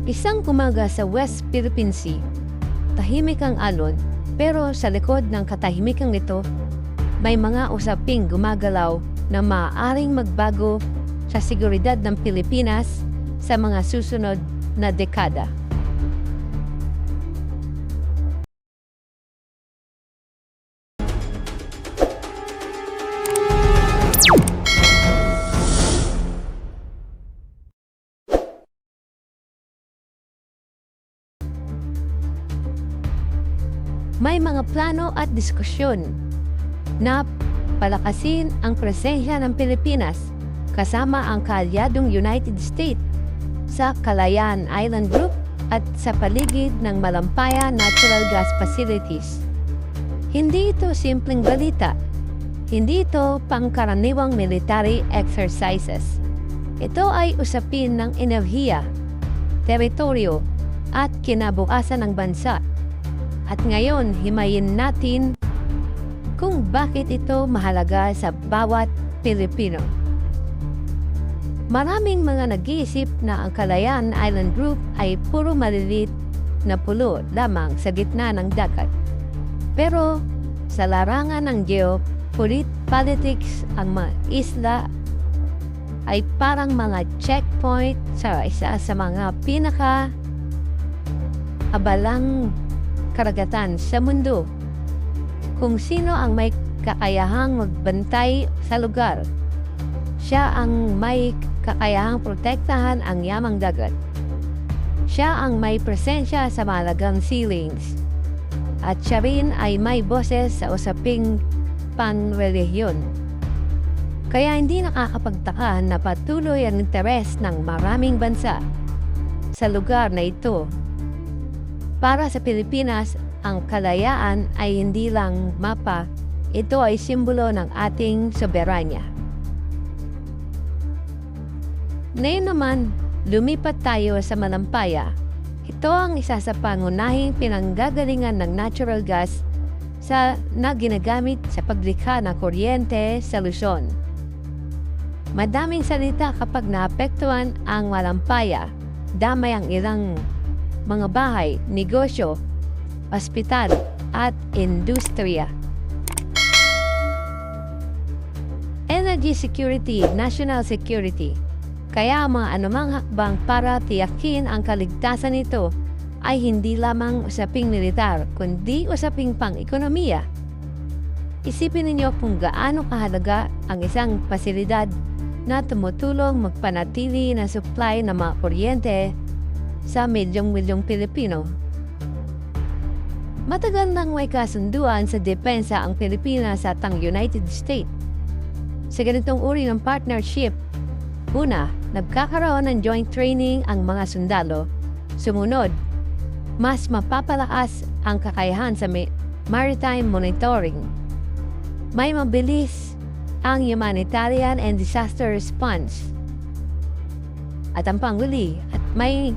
Isang umaga sa West Philippine Sea, tahimik ang alon, pero sa likod ng katahimikan nito, may mga usaping gumagalaw na maaaring magbago sa seguridad ng Pilipinas sa mga susunod na dekada. May mga plano at diskusyon na palakasin ang presensya ng Pilipinas kasama ang kaalyadong United States sa Kalayaan Island Group at sa paligid ng Malampaya Natural Gas Facilities. Hindi ito simpleng balita. Hindi ito pangkaraniwang military exercises. Ito ay usapin ng enerhiya, teritoryo at kinabukasan ng bansa. At ngayon, himayin natin kung bakit ito mahalaga sa bawat Pilipino. Maraming mga nag-iisip na ang Kalayaan Island Group ay puro maliliit na pulo lamang sa gitna ng dagat. Pero sa larangan ng geopolitics, ang mga isla ay parang mga checkpoint sa isa sa mga pinaka-abalang karagatan sa mundo. Kung sino ang may kakayahang magbantay sa lugar, siya ang may kakayahang protektahan ang yamang dagat. Siya ang may presensya sa malagang sealings. At siya rin ay may boses sa usaping panrelihiyon. Kaya hindi nakakapagtaka na patuloy ang interes ng maraming bansa sa lugar na ito. Para sa Pilipinas, ang kalayaan ay hindi lang mapa, ito ay simbolo ng ating soberanya. Ngayon naman, lumipat tayo sa Malampaya. Ito ang isa sa pangunahing pinanggagalingan ng natural gas na ginagamit sa paglikha ng kuryente sa Luzon. Madaming salita kapag naapektuhan ang Malampaya, damay ang ilang mga bahay, negosyo, ospital, at industriya. Energy security, national security. Kaya mga anumang hakbang para tiyakin ang kaligtasan nito ay hindi lamang usaping militar, kundi usaping pang-ekonomiya. Isipin ninyo kung gaano kahalaga ang isang pasilidad na tumutulong magpanatili na supply ng mga kuryente sa milyong-milyong Pilipino. Matagal nang may kasunduan sa depensa ang Pilipinas at ang United States. Sa ganitong uri ng partnership, una, nagkakaroon ng joint training ang mga sundalo. Sumunod, mas mapapalakas ang kakayahan sa maritime monitoring. May mabilis ang humanitarian and disaster response. At ang panghuli, at may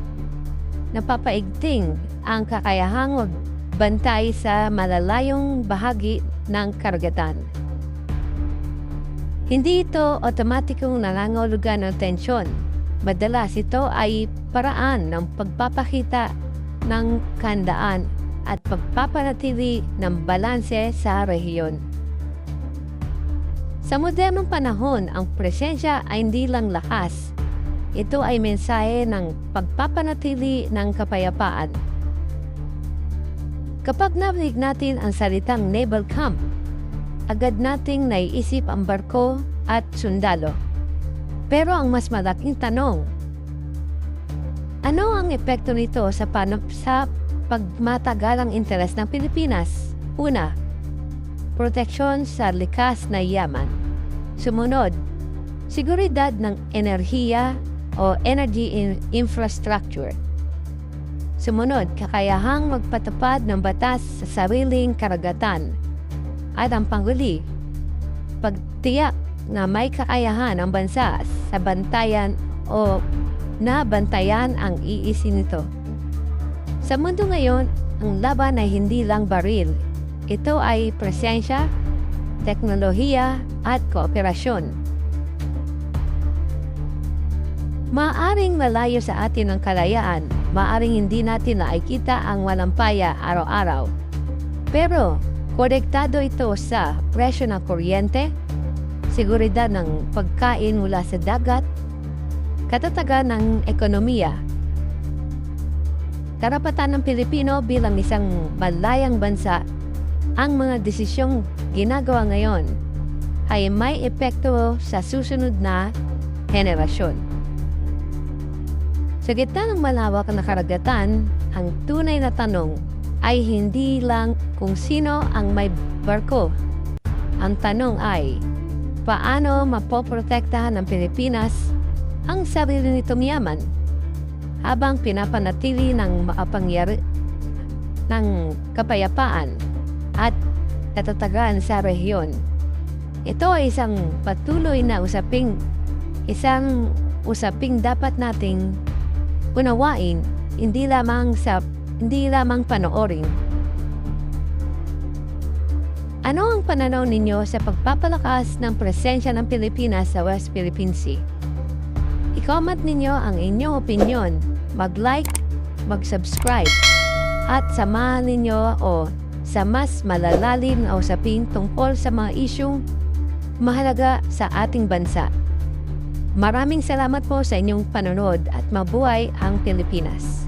napapaigting ang kakayahang magbantay sa malalayong bahagi ng karagatan. Hindi ito otomatikong nangangahulugan ng tensyon. Madalas ito ay paraan ng pagpapakita ng kandaan at pagpapanatili ng balanse sa rehiyon. Sa modernong panahon, ang presensya ay hindi lang lakas. Ito ay mensahe ng pagpapanatili ng kapayapaan. Kapag narinig natin ang salitang naval camp, agad nating naiisip ang barko at sundalo. Pero ang mas malaking tanong, ano ang epekto nito sa pagmatagalang interes ng Pilipinas? Una, proteksyon sa likas na yaman. Sumunod, seguridad ng enerhiya o energy infrastructure. Sumunod, kakayahang magpatupad ng batas sa sariling karagatan. At ang panghuli, pagtiyak na may kakayahan ang bansa sa bantayan o nabantayan ang iisin nito. Sa mundo ngayon, ang laban ay hindi lang baril. Ito ay presensya, teknolohiya at kooperasyon. Maaring malayo sa atin ang kalayaan, maaring hindi natin nakikita ang walampaya araw-araw. Pero, konektado ito sa presyo ng kuryente, seguridad ng pagkain mula sa dagat, katatagan ng ekonomiya. Karapatan ng Pilipino bilang isang malayang bansa, ang mga desisyong ginagawa ngayon ay may epekto sa susunod na henerasyon. Sa gitna ng malawak na karagatan, ang tunay na tanong ay hindi lang kung sino ang may barko. Ang tanong ay, paano mapoprotektahan ng Pilipinas ang sarili nitong yaman habang pinapanatili ng makapangyari ng kapayapaan at katatagan sa rehiyon. Ito ay isang patuloy na usaping dapat nating unawain, hindi lamang panoorin. Ano ang pananaw ninyo sa pagpapalakas ng presensya ng Pilipinas sa West Philippine Sea? I-comment ninyo ang inyong opinyon, mag-like, mag-subscribe, at samahan ninyo sa mas malalalim na usapin tungkol sa mga isyung mahalaga sa ating bansa. Maraming salamat po sa inyong panonood at mabuhay ang Pilipinas.